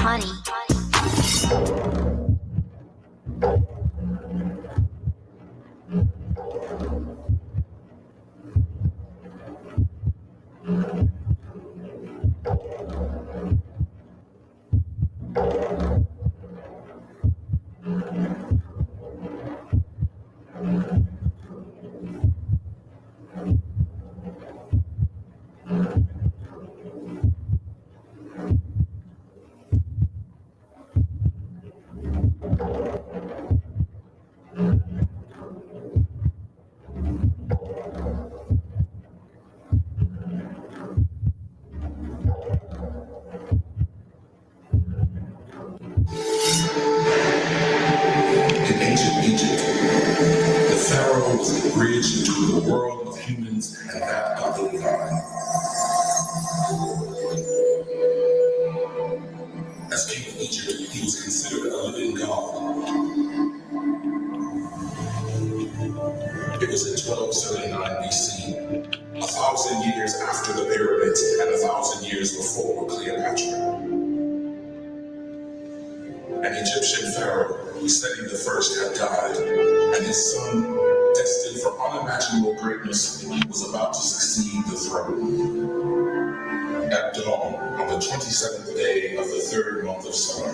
Honey. In ancient Egypt, the pharaoh was the bridge between the world of humans and that of the divine. As king of Egypt, he was considered a living god. It was in 1279 BC, 1,000 years after the pyramids and 1,000 years before Cleopatra. An Egyptian pharaoh, Seti I, had died, and his son, destined for unimaginable greatness, was about to succeed the throne. At dawn, on the 27th day of the third month of summer,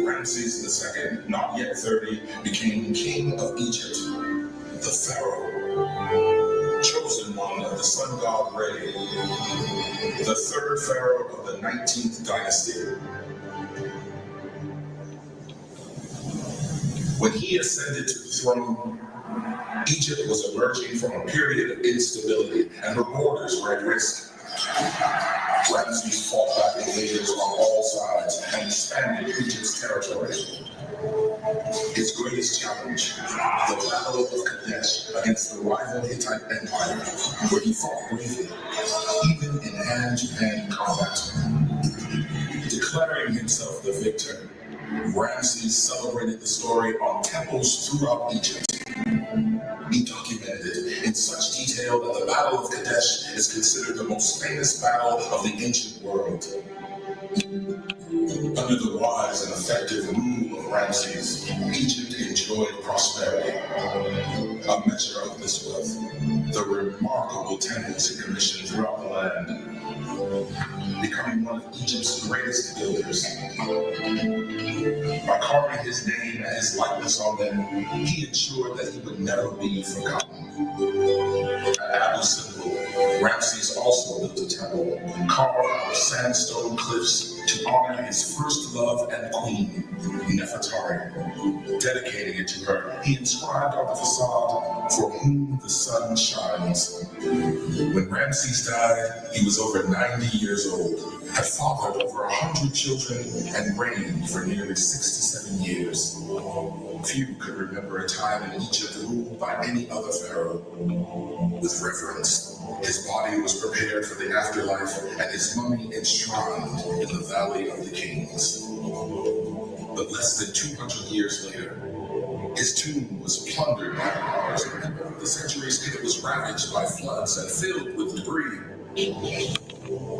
Ramses II, not yet 30, became king of Egypt, the pharaoh, chosen one of the sun god Re, the third pharaoh of the 19th dynasty. When he ascended to the throne, Egypt was emerging from a period of instability, and her borders were at risk. Ramses fought back invaders on all sides and expanded Egypt's territory. His greatest challenge, the Battle of Kadesh against the rival Hittite Empire, where he fought bravely, even in hand-to-hand combat. Declaring himself the victor, Ramses celebrated the story on temples throughout Egypt. He documented it in such detail that the Battle of Kadesh is considered the most famous battle of the ancient world. Under the wise and effective rule of Ramses, Egypt enjoyed prosperity. A measure of this wealth, the remarkable temples he commissioned throughout the land, becoming one of Egypt's greatest builders. By carving his name and his likeness on them, he ensured that he would never be forgotten. At Abu Simbel, Ramses also built a temple carved out of sandstone cliffs to honor his first love and queen, Nefertari. Dedicating it to her, he inscribed on the facade, "For whom the sun shines." When Ramses died, he was over 90 years old, had fathered over 100 children, and reigned for nearly 67 years. Few could remember a time in Egypt ruled by any other pharaoh. With reverence, his body was prepared for the afterlife, and his mummy enshrined in the Valley of the Kings. But less than 200 years later, His tomb was plundered by wars, and over the centuries it was ravaged by floods and filled with debris.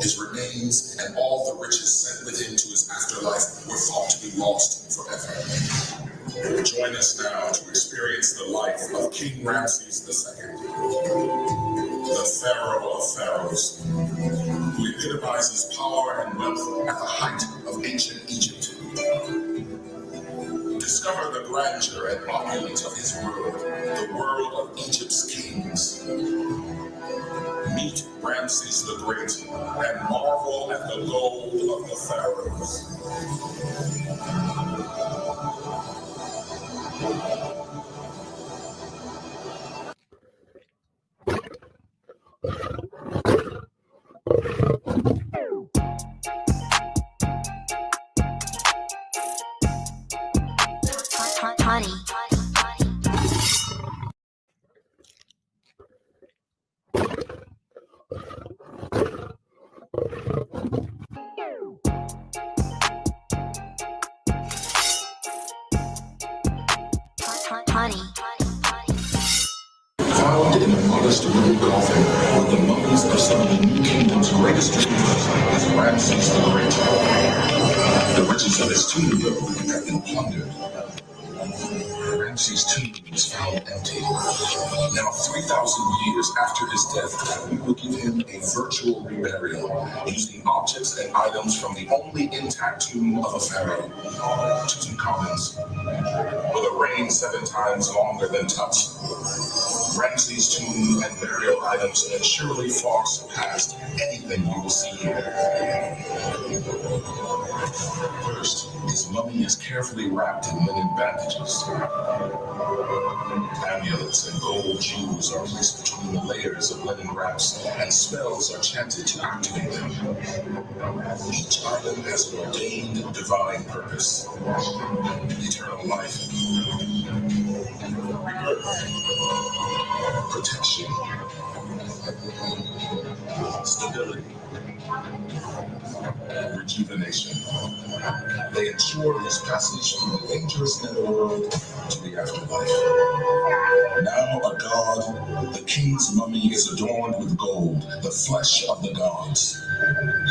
His remains and all the riches sent with him to his afterlife were thought to be lost forever. Join us now to experience the life of King Ramses II, the Pharaoh of Pharaohs, who epitomizes power and wealth at the height of ancient Egypt. Discover the grandeur and opulence of his world, the world of Egypt's kings. Meet Ramses the Great and marvel at the gold of the pharaohs. Honey. Honey. Found in a modest wooden coffin were the mummies of some of the new kingdom's greatest rulers, as Ramses the Great. The riches of his tomb, though, have been plundered. Ramses' tomb was found empty. Now, 3,000 years after his death, we will give him a virtual reburial, using objects and items from the only intact tomb of a pharaoh, Tutankhamun's. With a reign 7 times longer than Tut's, Ramses' tomb and burial items surely far surpassed anything you will see here. First, his mummy is carefully wrapped in linen bandages. Amulets and gold jewels are placed between the layers of linen wraps, and spells are chanted to activate them. Each item has an ordained divine purpose: eternal life, protection, stability, rejuvenation. They ensure his passage from the dangerous netherworld to the afterlife. Now a god, the king's mummy is adorned with gold, the flesh of the gods.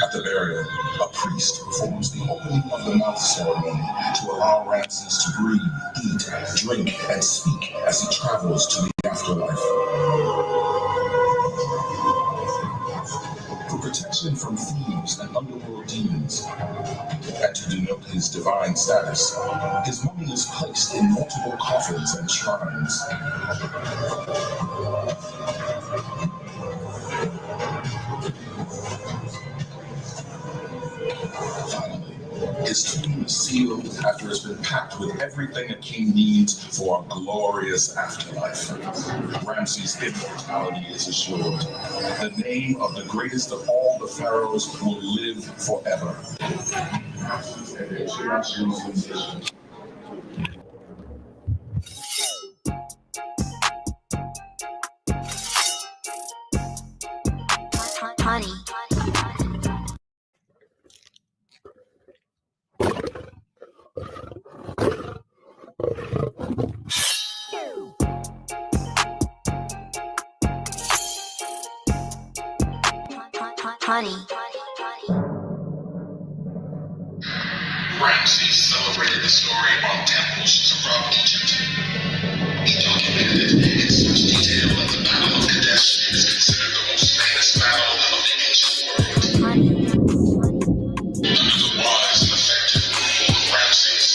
At the burial, a priest performs the opening of the mouth ceremony to allow Ramses to breathe, eat, drink, and speak as he travels to the afterlife. For protection from thieves and underworld demons, and to denote his divine status, his mummy is placed in multiple coffins and shrines. Finally, his tomb is sealed after it's been packed with everything a king needs for a glorious afterlife. Ramses' immortality is assured. The name of the greatest of all the pharaohs will live forever. Honey. Honey. Ramses celebrated the story on temples throughout Egypt. He documented it in such detail that the Battle of Kadesh is considered the most famous battle of the ancient world. Under the wise and effective rule of Ramses,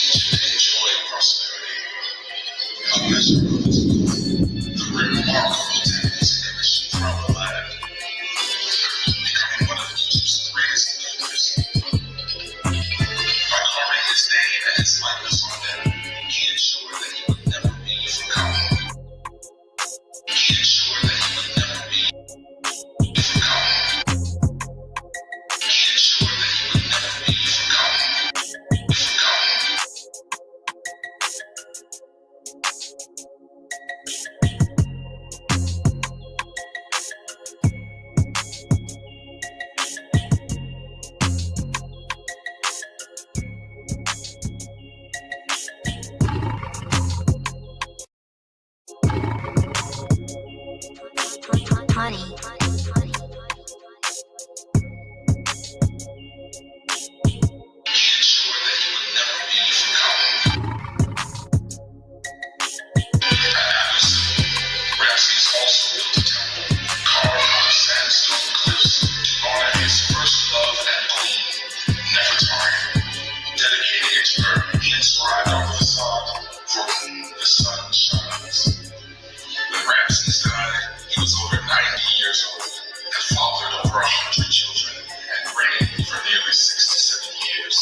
Egypt enjoyed prosperity. A measure of this the remarkable temples he commissioned throughout the land, becoming one of Egypt's greatest builders. By carving his name and his likeness on them, he ensured that he would never be forgotten. He ensured that he would never be forgotten. Ramses also built a temple carved out of sandstone cliffs to honor his first love and queen, Nefertari. Dedicating it to her, he inscribed on the facade, "For whom the sun shines." When Ramses died, he was over 90 years old, had fathered over 100 children, and reigned for nearly 67 years.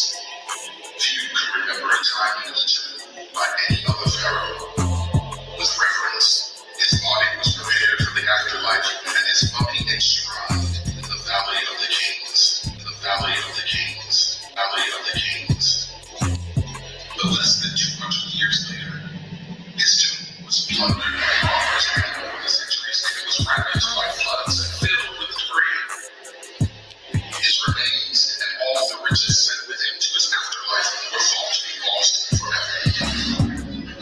Few could remember a time in Egypt by any other pharaoh. With reverence, his body was prepared for the afterlife, and his mummy enshrined in the Valley of the Kings, the Valley of the Kings, Valley of the Kings. But less than 200 years later, his tomb was plundered by robbers, and over the centuries it was ravaged by floods and filled with debris. His remains and all the riches sent with him to his afterlife were thought to be lost forever.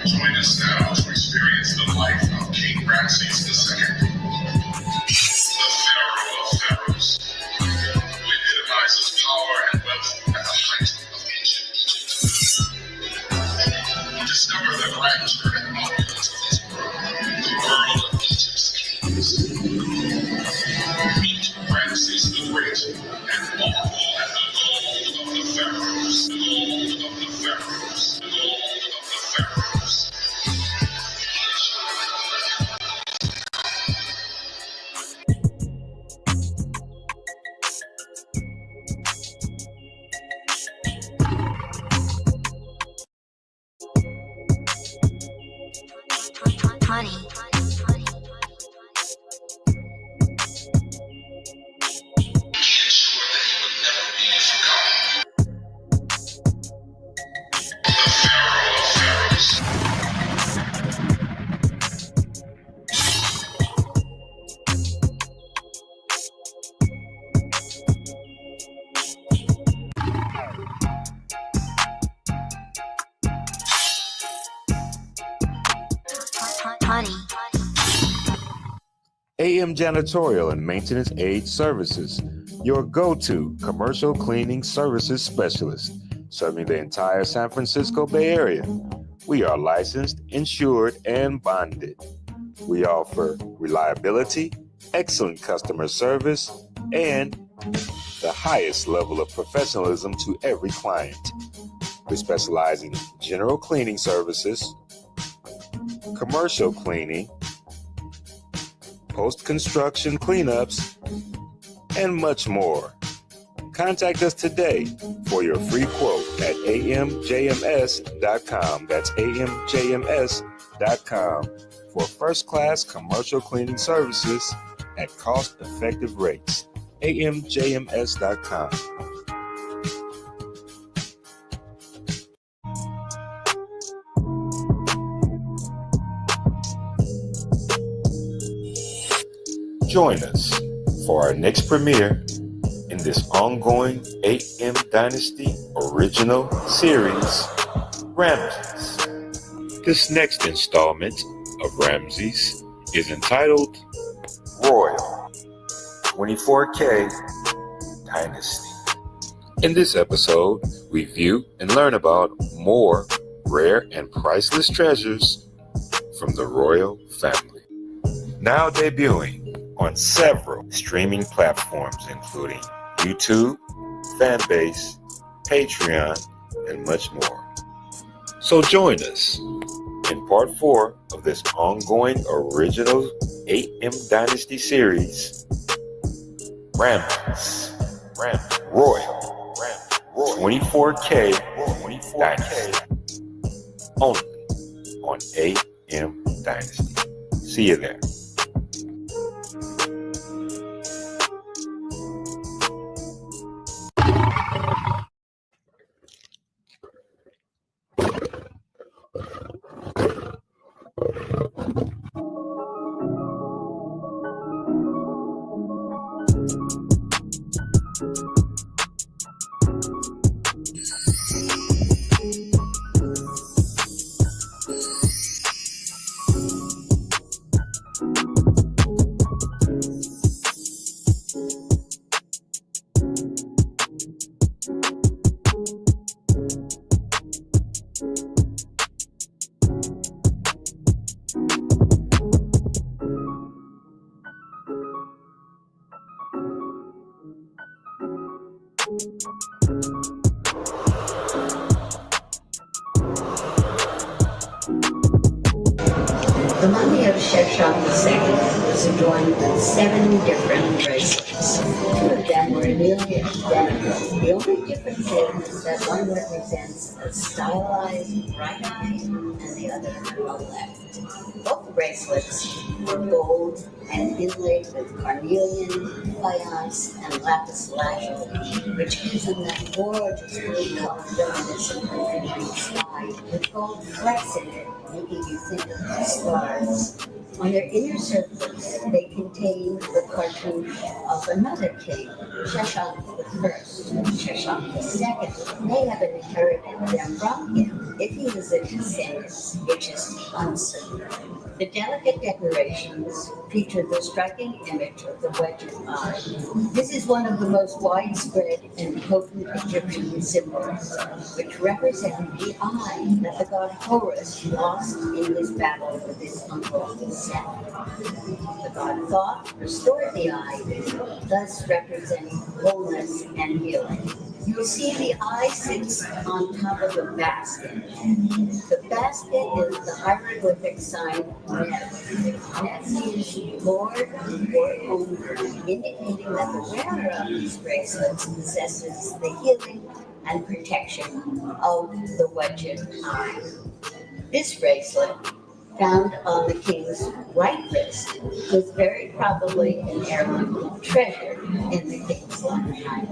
Join us now to experience the life of King Ramses II, the Pharaoh of Pharaohs, who epitomizes power and wealth at the height of ancient Egypt. Discover the grandeur and opulence of his world, the world of Egypt's kings. Meet Ramses the Great and marvel at the gold of the pharaohs, the gold of the pharaohs, the gold of the pharaohs. Honey. He ensured that he would never be forgotten. The Pharaoh of Pharaohs. Honey. AM Janitorial and Maintenance Aid Services, your go-to commercial cleaning services specialist, serving the entire San Francisco Bay Area. We are licensed, insured, and bonded. We offer reliability, excellent customer service, and the highest level of professionalism to every client. We specialize in general cleaning services, commercial cleaning, post-construction cleanups, and much more. Contact us today for your free quote at amjms.com. That's amjms.com for first-class commercial cleaning services at cost-effective rates. amjms.com. Join us for our next premiere in this ongoing AM Dynasty original series, Ramses. This next installment of Ramses is entitled Royal 24K Dynasty. In this episode, we view and learn about more rare and priceless treasures from the royal family. Now debuting on several streaming platforms, including YouTube, Fanbase, Patreon, and much more. So join us in part 4 of this ongoing original AM Dynasty series, Ramses, Royal 24K Dynasty, only on AM Dynasty. See you there. adorned with 7 different bracelets. 2 of them were nearly identical. The only difference is that one represents a stylized right eye and the other a left. Both bracelets were gold and inlaid with carnelian, faience, and lapis lazuli, which gives them that gorgeous blue color reminiscent of the night sky, with gold flecks in it, making you think of the stars. On their inner surface, they contain the cartouche of another king, Sheshonq I. Sheshonq II may have inherited them from him if he was a descendant, which is uncertain. The delicate decorations feature the striking image of the wedged eye. This is one of the most widespread and potent Egyptian symbols, which represent the eye that the god Horus lost in his battle with his uncle Set. The god Thoth restored the eye, thus representing wholeness and healing. You'll see the eye sits on top of a basket. The basket is the hieroglyphic sign Nef. Nef means Lord or owner, indicating that the wearer of these bracelets possesses the healing and protection of the wedged eye. This bracelet, found on the king's right wrist, was very probably an heirloom treasure in the king's lifetime.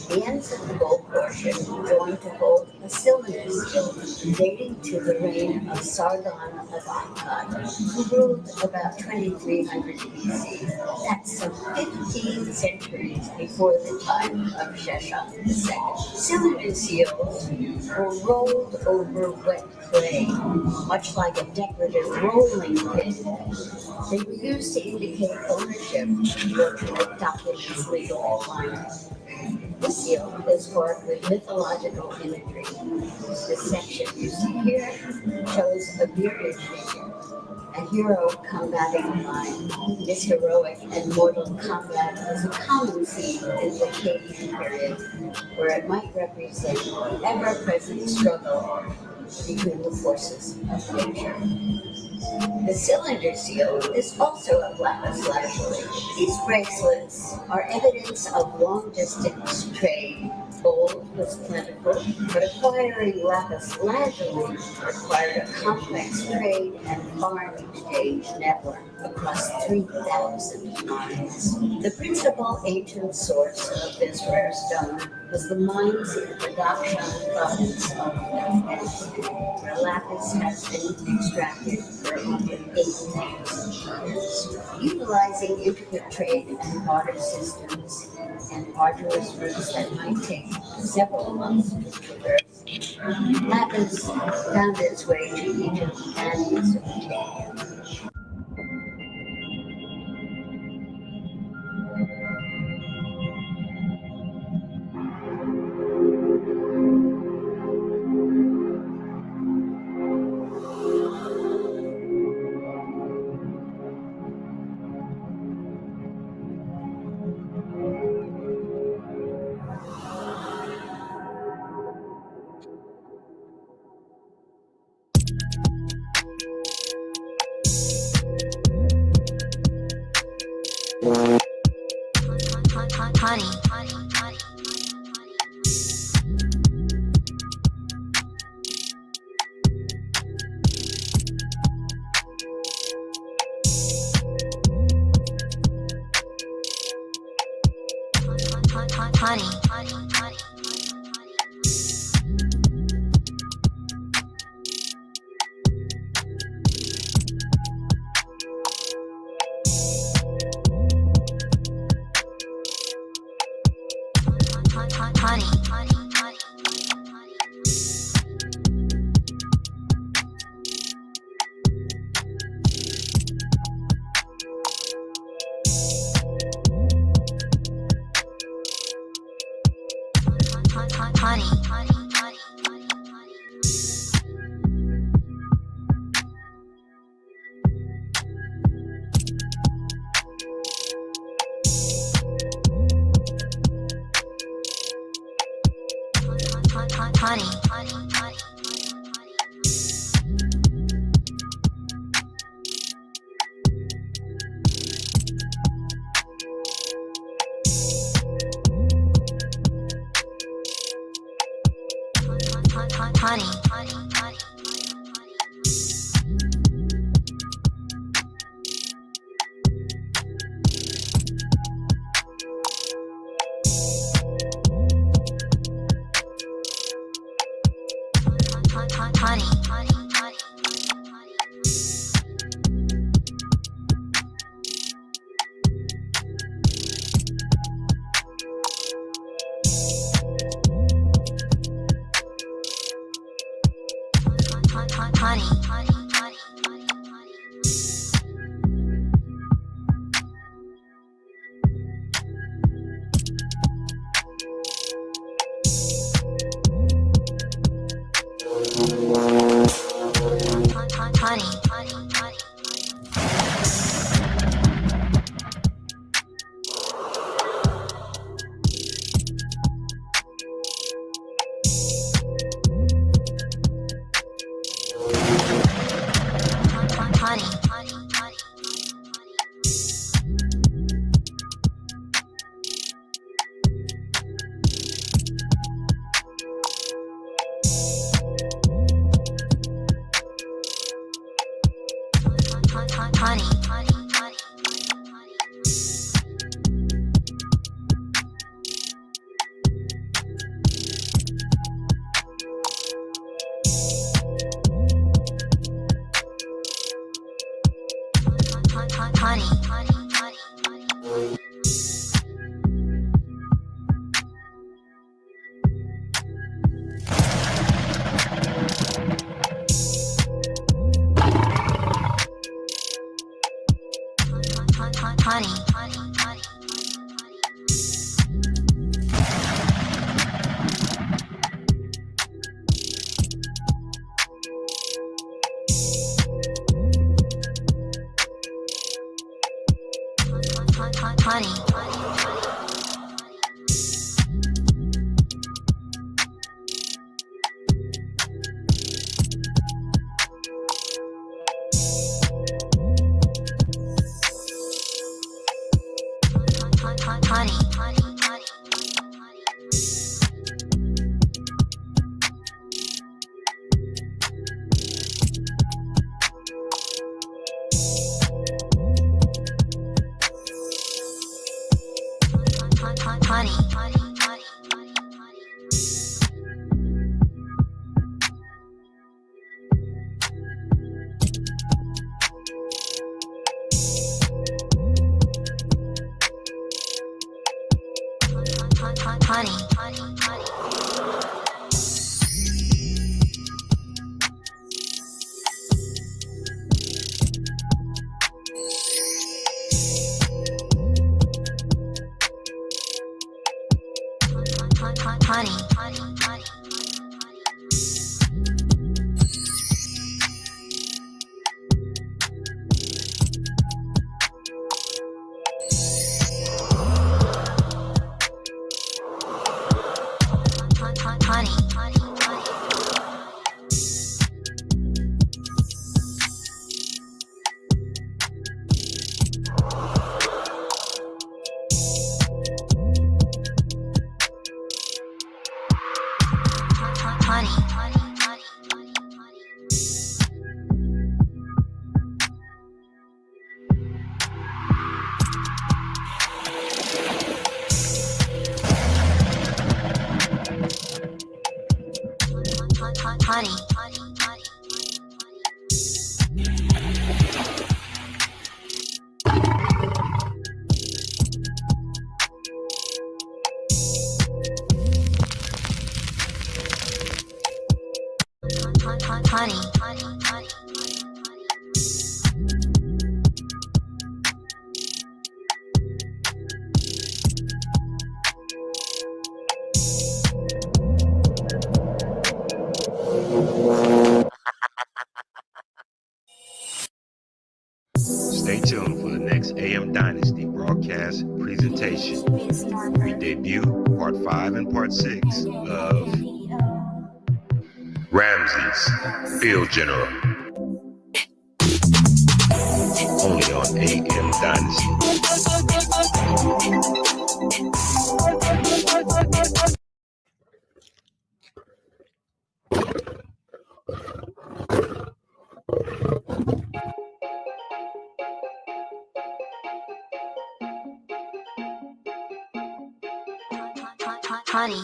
The ends of the gold portion going to hold a cylinder seal dating to the reign of Sargon of Akkad, who ruled about 2300 BC. That's some 15 centuries before the time of Sheshonq II. Cylinder seals were rolled over wet clay, much like a decorative rolling pin. They were used to indicate ownership or to make documents legal and final. This seal is carved with mythological imagery. The section you see here shows a bearded figure, a hero combating a lion. This heroic and mortal combat was a common scene in the cave period, where it might represent the ever-present struggle between the forces of nature. The cylinder seal is also of lapis lazuli. These bracelets are evidence of long-distance trade. Gold was plentiful, but acquiring lapis lazuli required a complex trade and foreign exchange network across 3,000 miles. The principal ancient source of this rare stone was the mines in the Dakshan province of Afghanistan, where lapis has been extracted for over 8,000 years. Utilizing intricate trade and barter systems and arduous routes that might take several months to traverse, lapis found its way to Egypt and Mesopotamia. Stay tuned for the next AM Dynasty broadcast presentation. We debut part 5 and part 6 of Ramses, Field General. Only on AM Dynasty. Honey.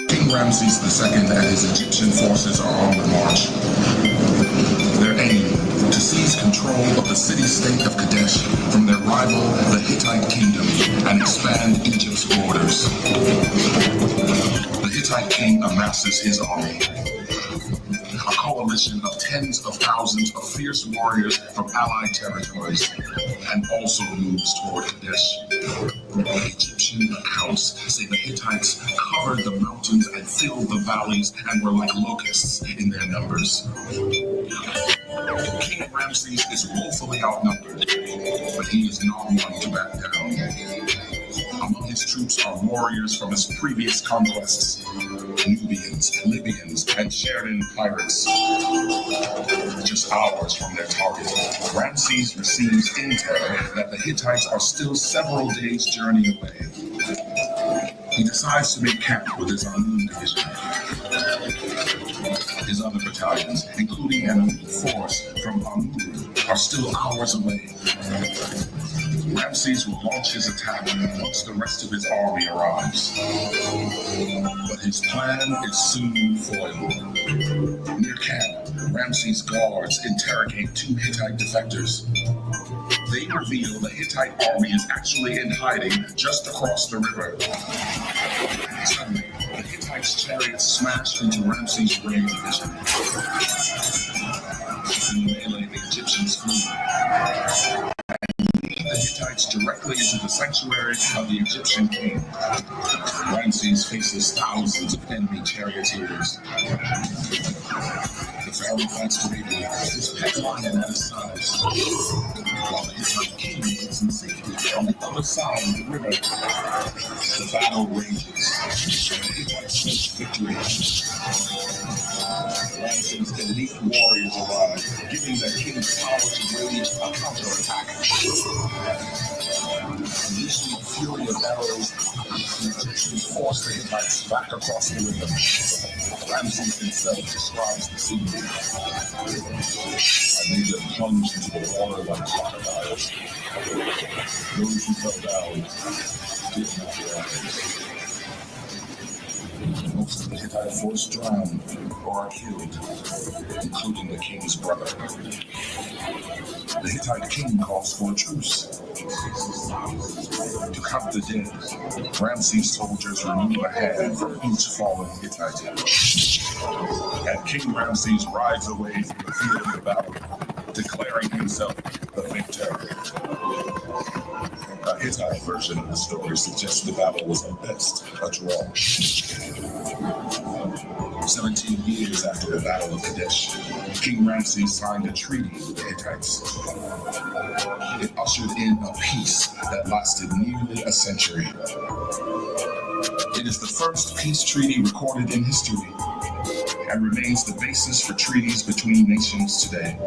King Ramses II and his Egyptian forces are on the march. Their aim, to seize control of the city-state of Kadesh from their rival, the Hittite kingdom, and expand Egypt's borders. The Hittite king amasses his army, a coalition of tens of thousands of fierce warriors from allied territories, and also moves toward Kadesh. Egyptian accounts say the Hittites covered the mountains and filled the valleys and were like locusts in their numbers. King Ramses is woefully outnumbered, but he is not one to back down. Among his troops are warriors from his previous conquests, Nubians, Libyans, and Sheridan pirates. Just hours from their target, Ramses receives intel that the Hittites are still several days' journey away. He decides to make camp with his Amun division. His other battalions, including an elite force from Amun, are still hours away. Ramses will launch his attack once the rest of his army arrives. But his plan is soon foiled. Near camp, Ramses' guards interrogate two Hittite defectors. reveal the Hittite army is actually in hiding just across the river. Suddenly, the Hittites' chariots smashed into Ramses' rain division. In the melee, the Egyptians flee. The Hittites directly into the sanctuary of the Egyptian king. Ramses faces thousands of enemy charioteers. The pharaoh fights bravely, his pet lion at his side, while the Hittite king is in safety on the other side of the river. The battle rages. The Hittites snatch victory. Ramses' elite warriors arrive, giving the king's power to wage a counterattack. Unleashing a fury of arrows, the Egyptians force the Hittites back across the river. Ramses himself describes the scene. I made them plunge into the water like crocodiles. Those who fell down did not rise. Most of the Hittite force drowned or are killed, including the king's brother. The Hittite king calls for a truce. To count the dead, Ramses' soldiers remove a hand from each fallen Hittite. And King Ramses rides away from the field of battle, declaring himself the victor. A Hittite version of the story suggests the battle was at best a draw. 17 years after the Battle of Kadesh, King Ramses signed a treaty with the Hittites. It ushered in a peace that lasted nearly a century. It is the first peace treaty recorded in history and remains the basis for treaties between nations today.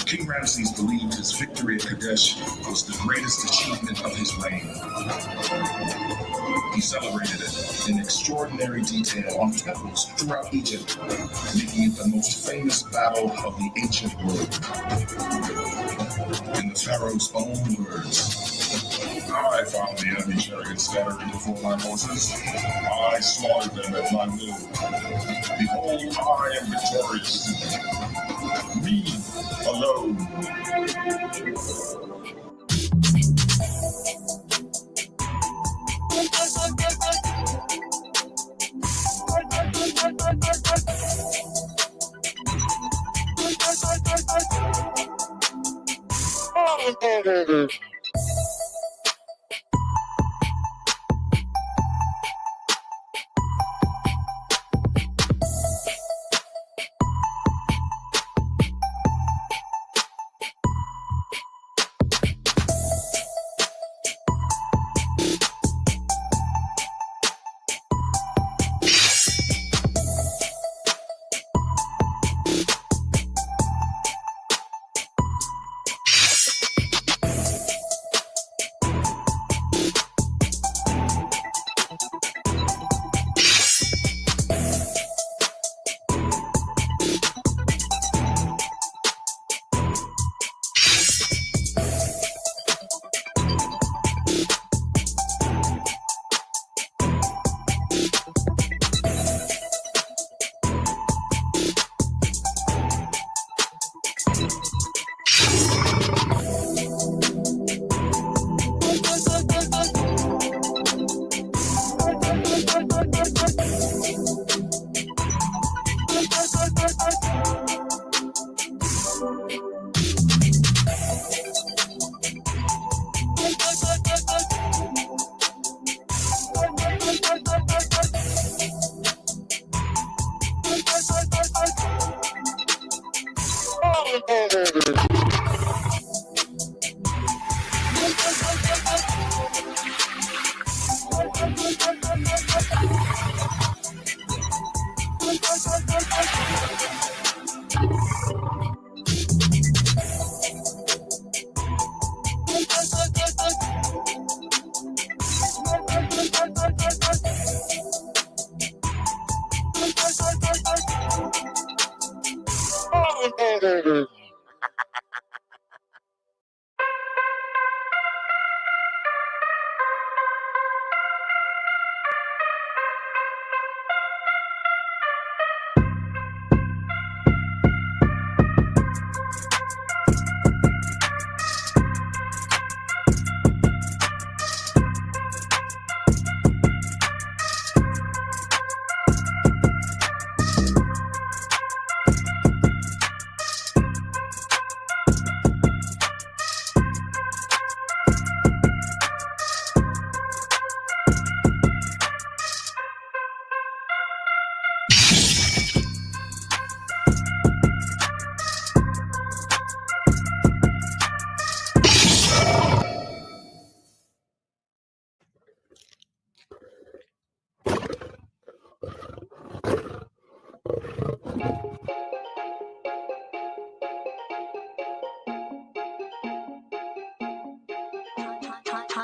King Ramses believed his victory at Kadesh was the greatest achievement of his reign. He celebrated it in extraordinary detail on temples throughout Egypt, making it the most famous battle of the ancient world. In the pharaoh's own words, I found the enemy chariots scattering before my horses. I slaughtered them at my will. Behold, I am victorious. Me alone.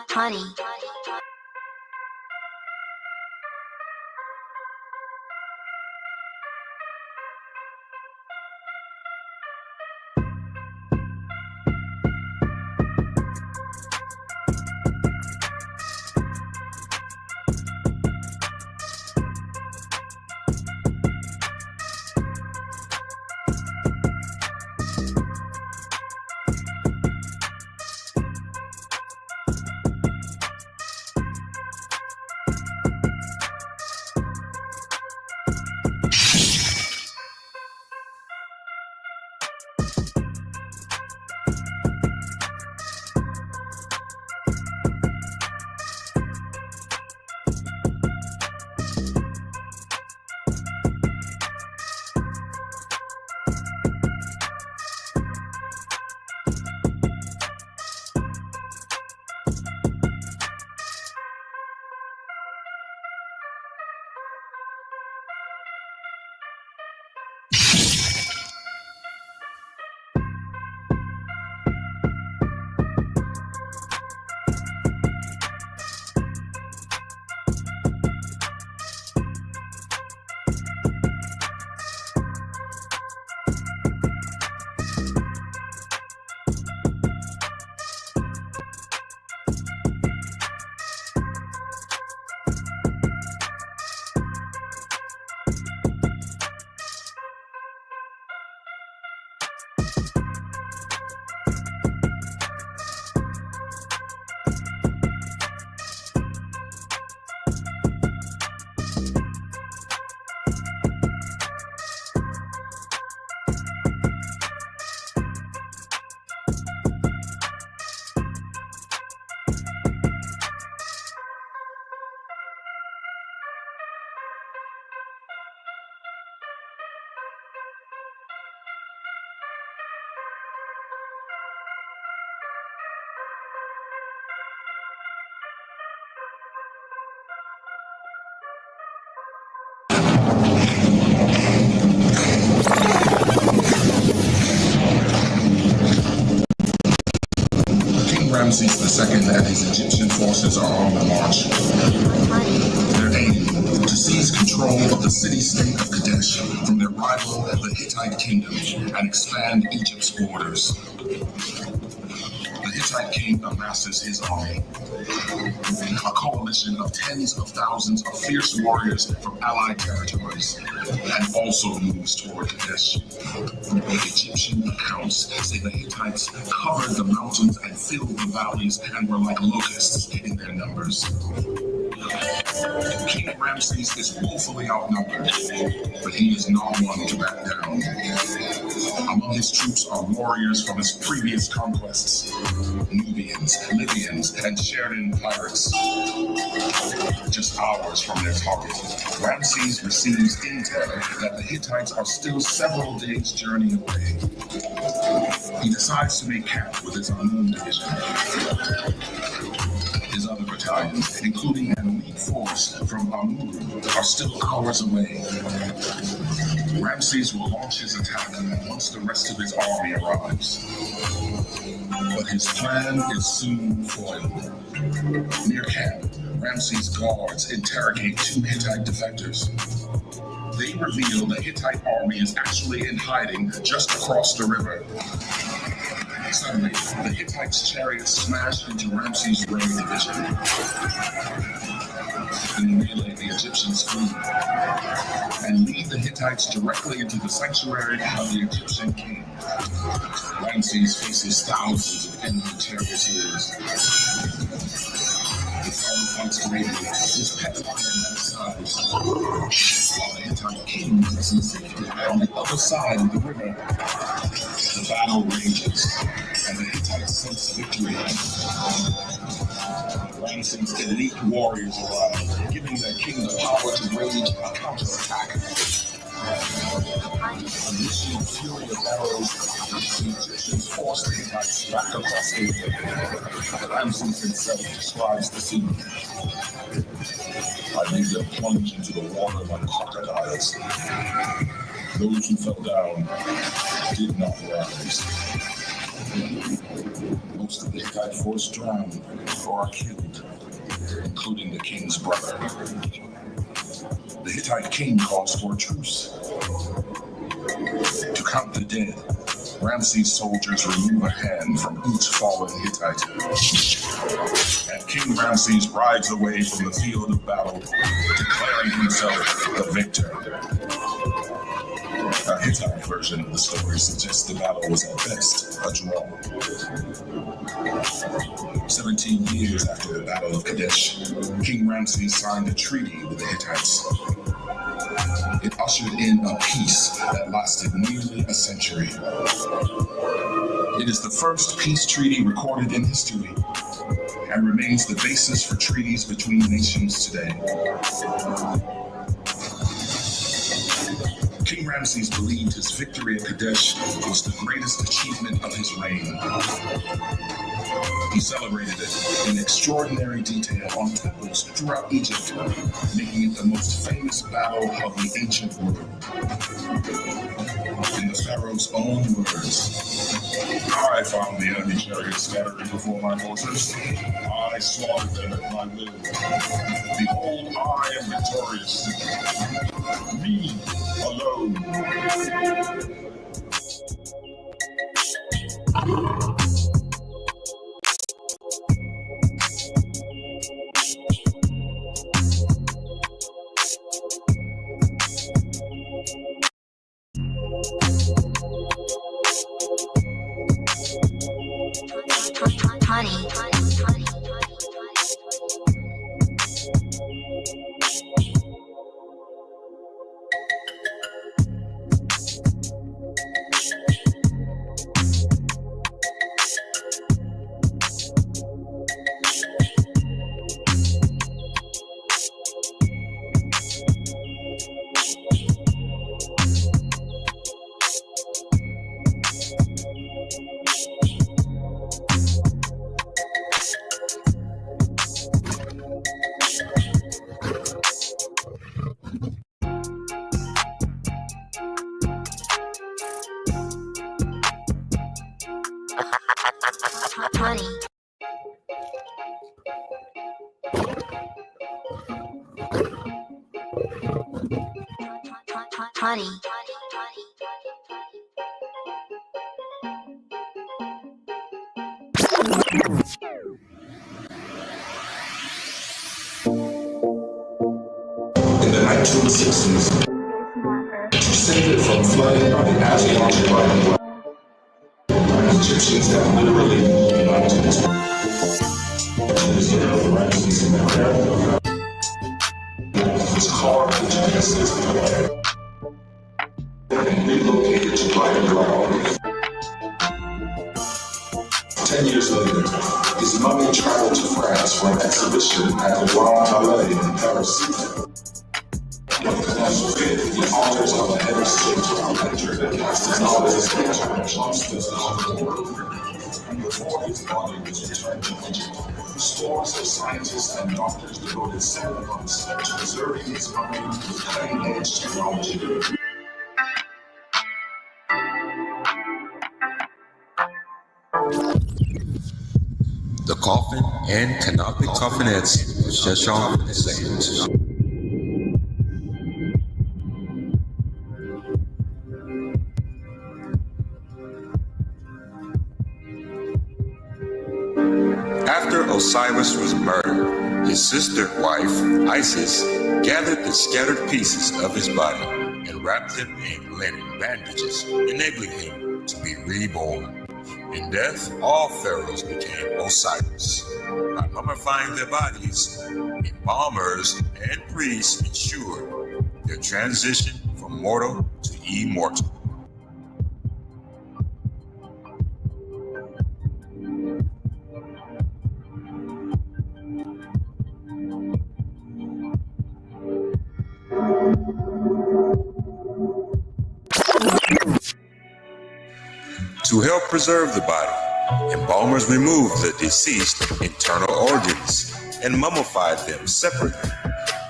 Honey. Ramses II and his Egyptian forces are on the march. Their aim, to seize control of the city-state of Kadesh from their rival, the Hittite kingdom, and expand Egypt's borders. The Hittite king amasses his army, a coalition of tens of thousands of fierce warriors from allied territories, and also moves toward Kadesh. Egyptian accounts say the Hittites covered the mountains and filled the valleys and were like locusts in their numbers. King Ramses is woefully outnumbered, but he is not one to back down. Among his troops are warriors from his previous conquests, Nubians, Libyans, and Sheridan pirates. Just hours from their target, Ramses receives intel that the Hittites are still several days' journey away. He decides to make camp with his Amun division. His other battalions, including an elite force from Amun, are still hours away. Ramses will launch his attack once the rest of his army arrives. But his plan is soon foiled. Near camp, Ramses' guards interrogate two Hittite defectors. They reveal the Hittite army is actually in hiding just across the river. Suddenly, the Hittites' chariots smash into Ramses' rain division. In the melee, the Egyptians flee and lead the Hittites directly into the sanctuary of the Egyptian king. Ramses faces thousands of enemy charioteers. His army fights bravely, his petrified on both sides. While the Hittite king is in safety on the other side of the river, the battle rages, and the Hittites sense victory. Ramses' elite warriors arrive, giving their king the power to wage a counterattack. Unleashing a fury of arrows, the Egyptians force the Hittites back across the river. Ramses himself describes the scene. I made them plunge into the water like crocodiles. Those who fell down did not rise. Most of the Hittite force drowned or are killed, including the king's brother. The Hittite king calls for a truce. To count the dead, Ramses' soldiers remove a hand from each fallen Hittite. And King Ramses rides away from the field of battle, declaring himself the victor. A Hittite version of the story suggests the battle was at best a draw. 17 years after the Battle of Kadesh, King Ramses signed a treaty with the Hittites. It ushered in a peace that lasted nearly a century. It is the first peace treaty recorded in history and remains the basis for treaties between nations today. King Ramses believed his victory at Kadesh was the greatest achievement of his reign. He celebrated it in extraordinary detail on temples throughout Egypt, making it the most famous battle of the ancient world. In the pharaoh's own words, "I found the enemy chariots scattering before my horses. I slaughtered them at my will. Behold, I am victorious. Me alone." In the 1960s, descended from flooding by the Aswan tribe, Egyptians have literally united. The year of Ramses in America was carved into pieces and relocated to Brighton, Rhode. 10 years later, his mummy traveled to France for an exhibition at the Grand Palais in Paris. The authors of the head of state were lectured and cast his knowledge as monsters of the world. Before his body was returned to Egypt, scores of scientists and doctors devoted 7 months to preserving his mummy with cutting-edge technology. The coffin and canopic coffinettes of Sheshonq Saint. After Osiris was murdered, his sister wife, Isis, gathered the scattered pieces of his body and wrapped them in linen bandages, enabling him to be reborn. In death, all pharaohs became Osiris. By mummifying their bodies, embalmers and priests ensured their transition from mortal to immortal. To help preserve the body, embalmers removed the deceased internal organs and mummified them separately.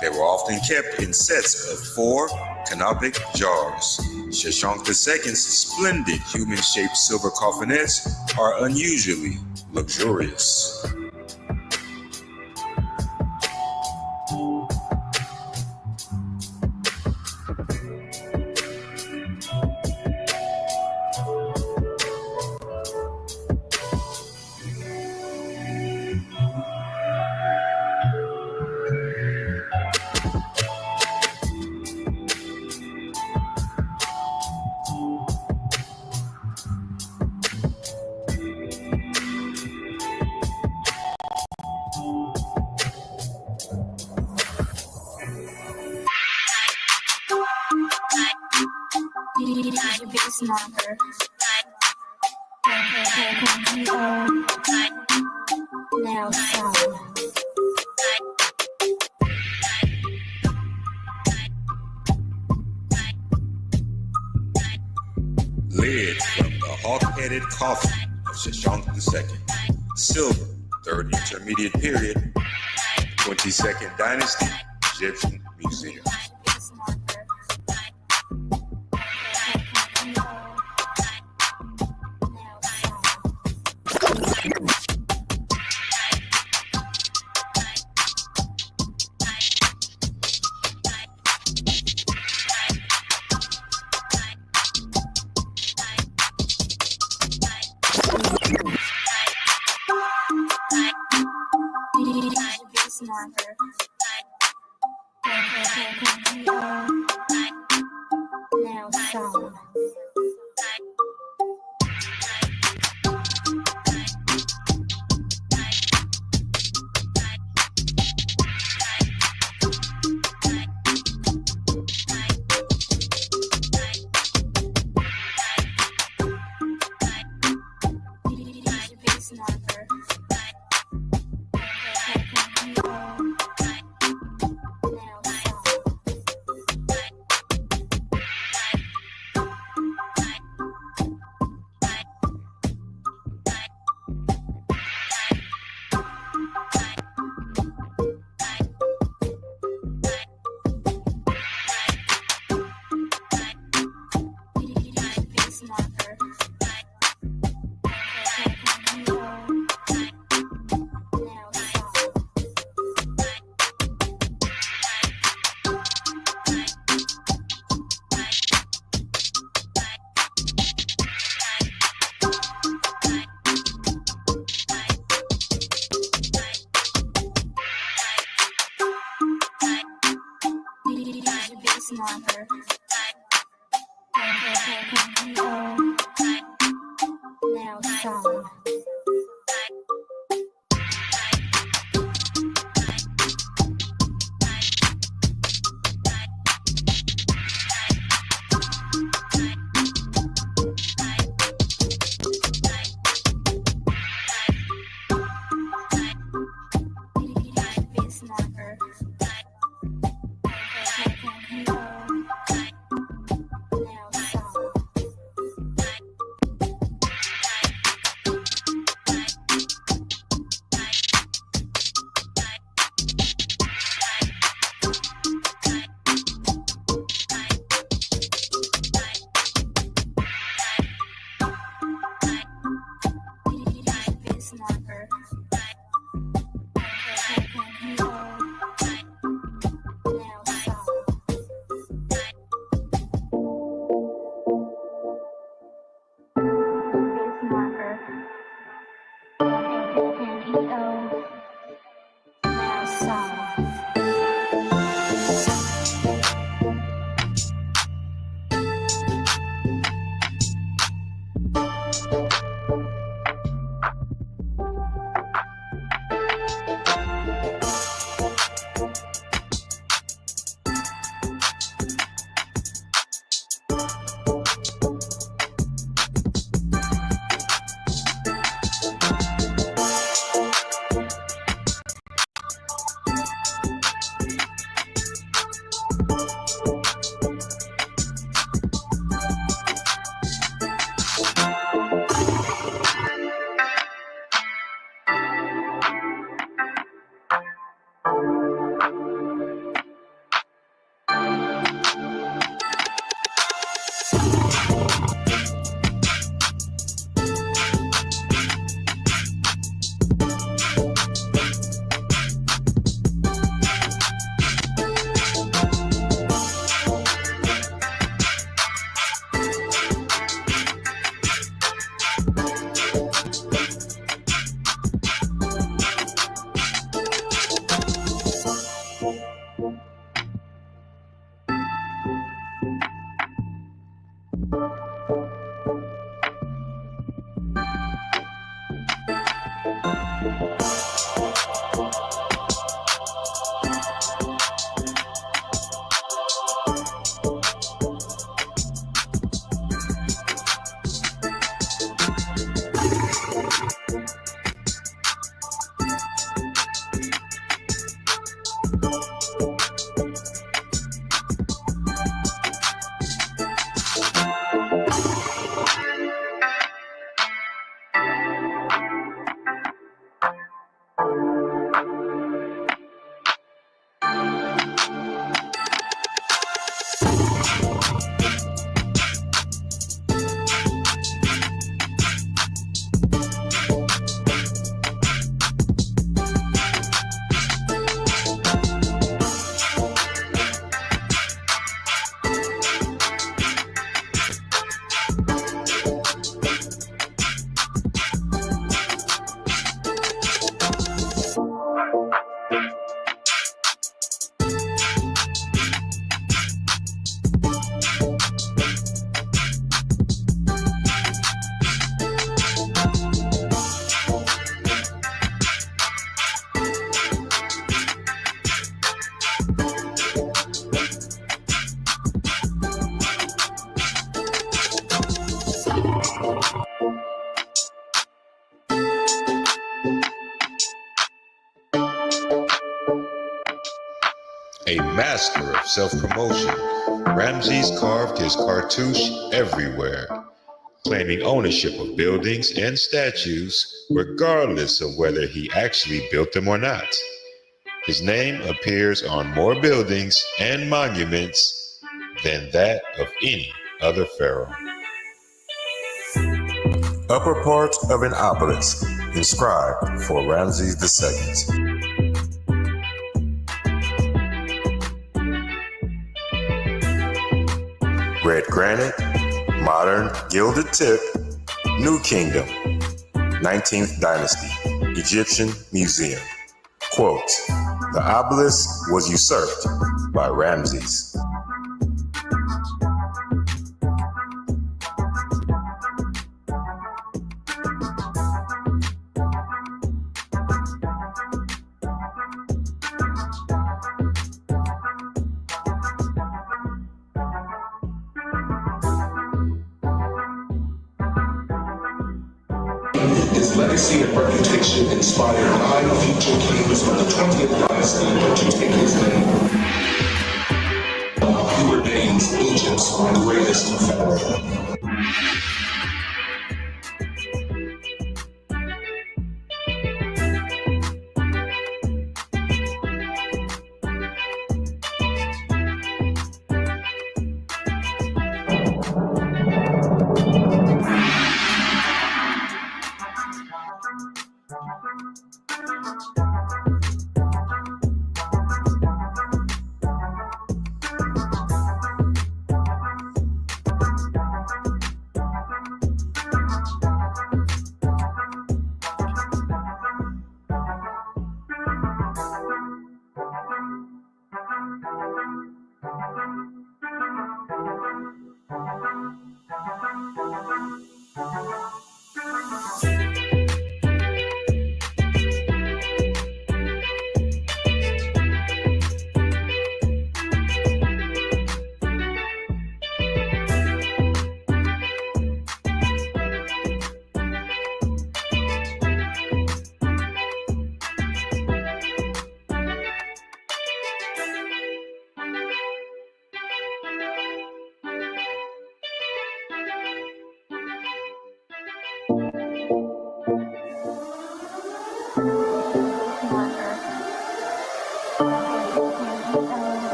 They were often kept in sets of 4 canopic jars. Shashank II's splendid human-shaped silver coffinettes are unusually luxurious. Now sound. Lead from the hawk-headed coffin of Shashank II. Silver, third intermediate period, 22nd dynasty, Egyptian Museum. Now sound. Marker. Now sound. A master of self-promotion, Ramses carved his cartouche everywhere, claiming ownership of buildings and statues regardless of whether he actually built them or not. His name appears on more buildings and monuments than that of any other pharaoh. Upper part of an obelisk inscribed for Ramses II. Red granite, modern gilded tip, New Kingdom, 19th Dynasty, Egyptian Museum. Quote, the obelisk was usurped by Ramses. His legacy and reputation inspired 9 future kings of the 20th dynasty to take his name. He remains Egypt's greatest pharaoh.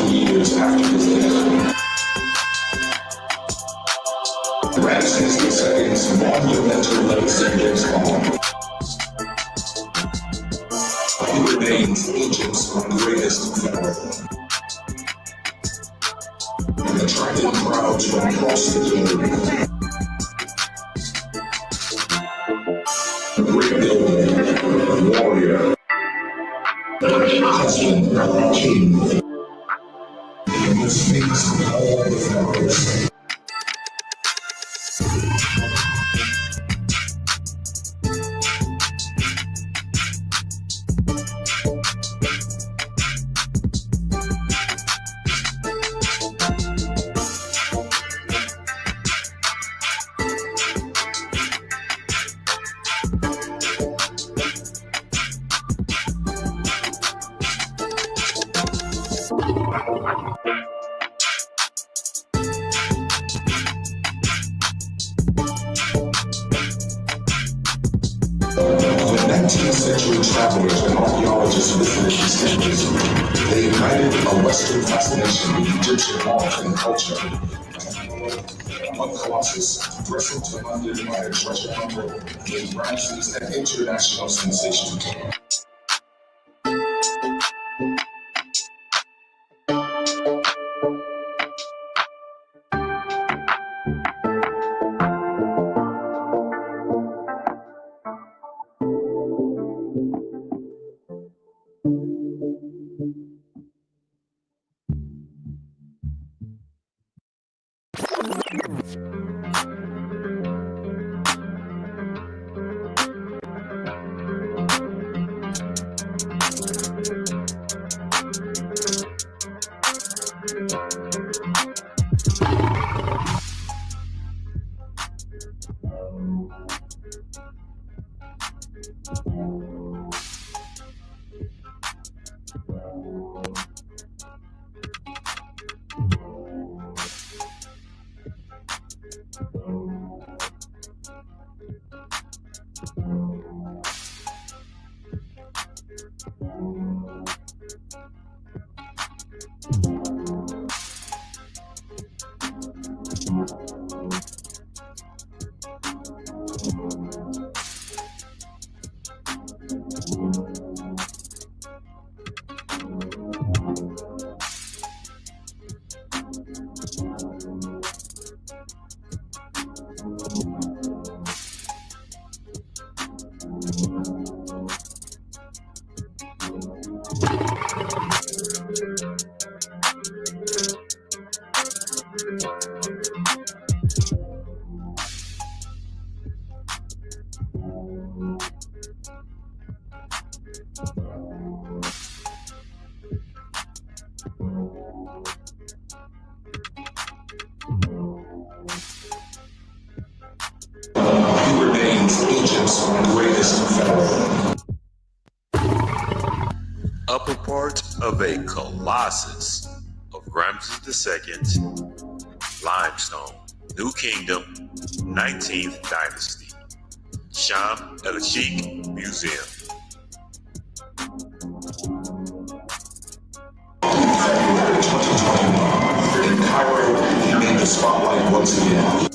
Years after his death, Ramses II's monumental legacy lives on. He remains Egypt's greatest pharaoh, attracting crowds from across the globe. A great builder, warrior, husband, king. The speaks of all the pharaohs. When 19th century travelers and archaeologists visited these temples, they ignited a Western fascination with Egyptian art and culture. One Colossus, wrestled to London by a treasure hunter, made Ramses an international sensation. He remains Egypt's greatest pharaoh. Upper part of a colossus of Ramses II, limestone, New Kingdom, 19th Dynasty, Sham el-Sheikh Museum. February 2021, in Cairo, he made the spotlight once again.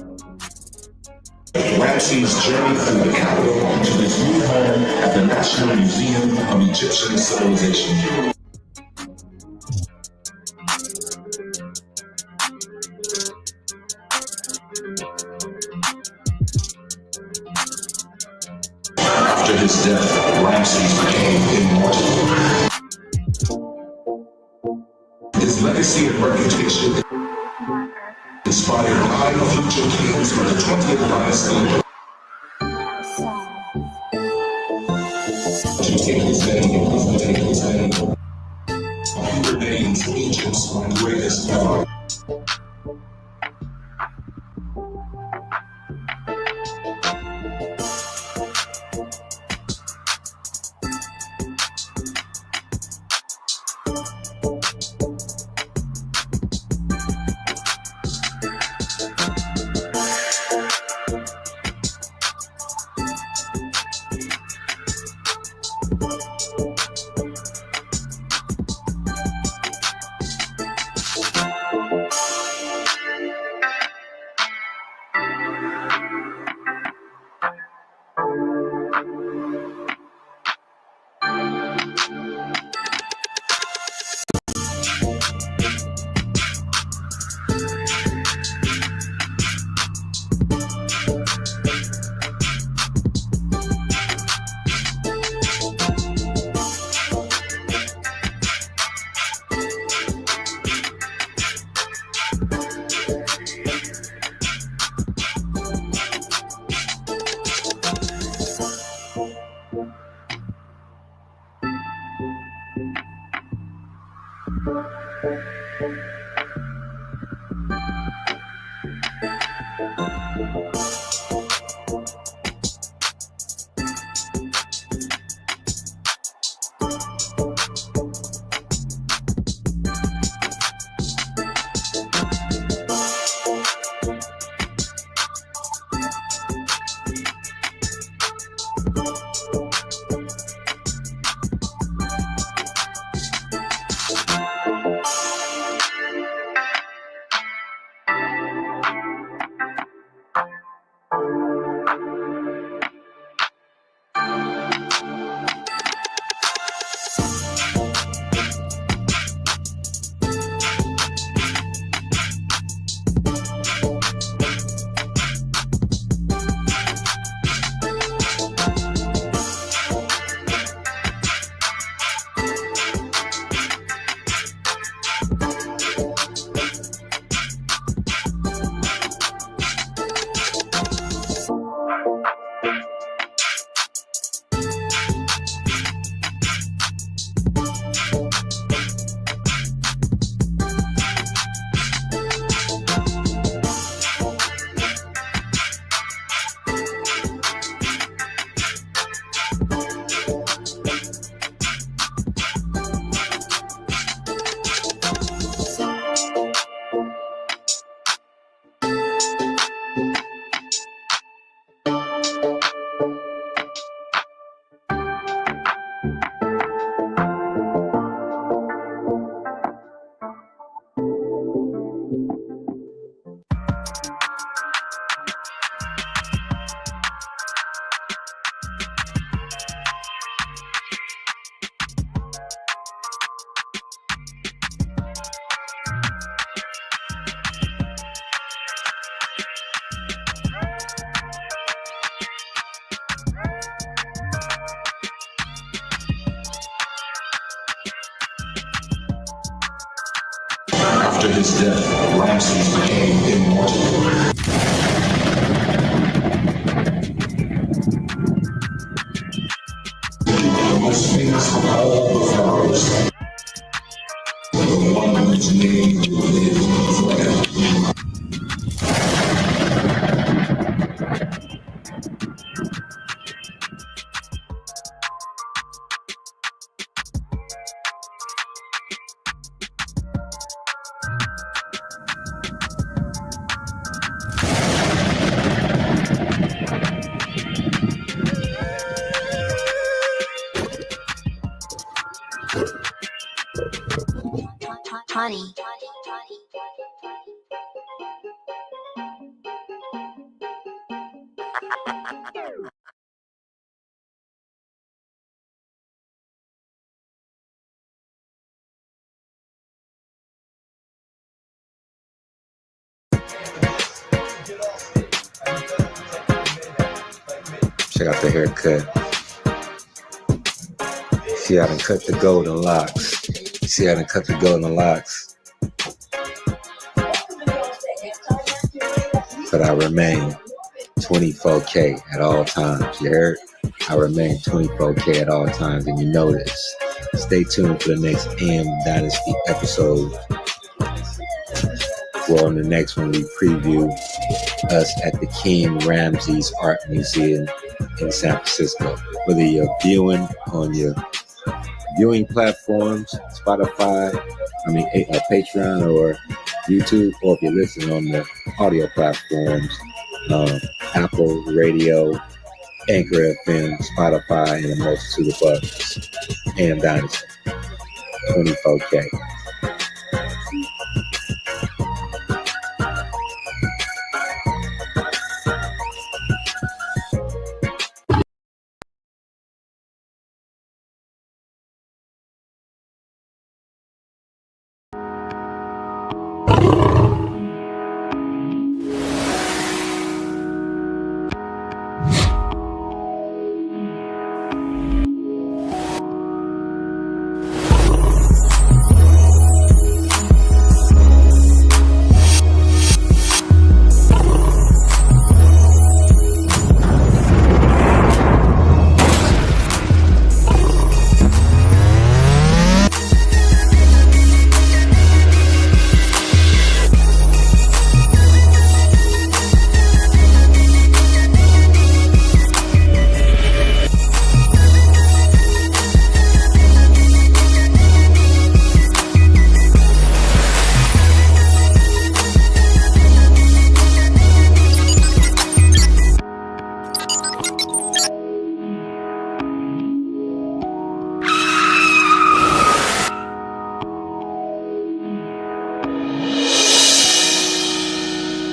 Ramses' journey through the capital to his new home at the National Museum of Egyptian Civilization. After his death, Ramses became immortal. His legacy and reputation inspired 9 future kings from the 20th dynasty to take his name. He remains Egypt's greatest pharaoh. After his death, Ramses became immortal. The most famous of all the pharaohs, the one whose name will live forever. Honey. Check out the haircut. See how to cut the golden locks. See how to cut the golden locks. But I remain 24K at all times. You heard? I remain 24K at all times, and you know this. Stay tuned for the next AM Dynasty episode. Well, on the next one, we preview us at the King Ramses Art Museum in San Francisco. Whether you're viewing on your viewing platforms, Spotify, Patreon or YouTube, or if you're listening on the audio platforms, Apple Radio, Anchor FM, Spotify, and a multitude of others. AM Dynasty, 24K.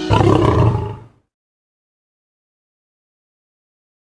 You